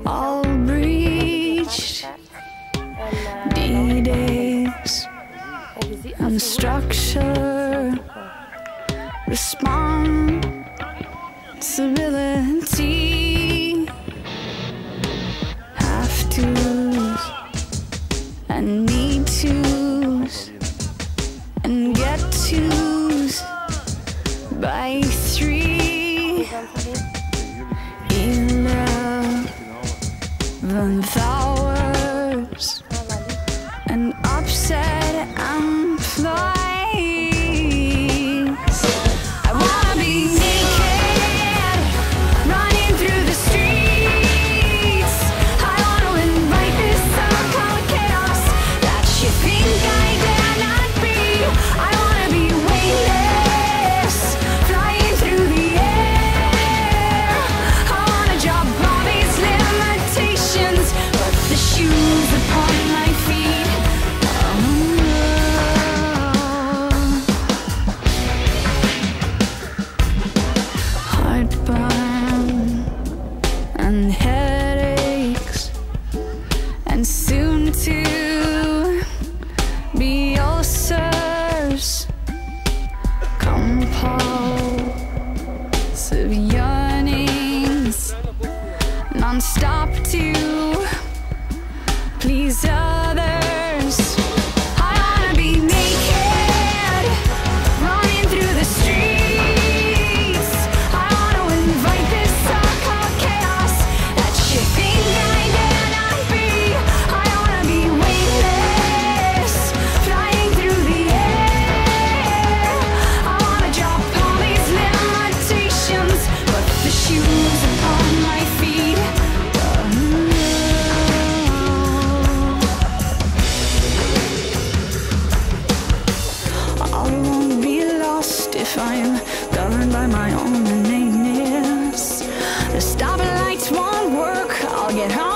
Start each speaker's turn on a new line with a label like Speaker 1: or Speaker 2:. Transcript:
Speaker 1: all breached. D-days and structure, responsibility, have to's and need to's and get to's by 3, 11 hours and upset employees. I wanna be naked, running through the streets. I wanna invite this circle of chaos that you think I dare not be. I wanna be weightless, flying through the air. I wanna drop all these limitations, put the shoes upon my feet. Heartburn and headaches, and soon to be ulcers, compulsive yearnings, non-stop to please others. I wanna be naked, running through the streets. I wanna invite this circle of chaos that you think I dare not be. I wanna be weightless, flying through the air. I wanna drop all these limitations, put the shoes upon my feet. I won't be lost if I'm governed by my own innatedness. The stoplights won't work, I'll get home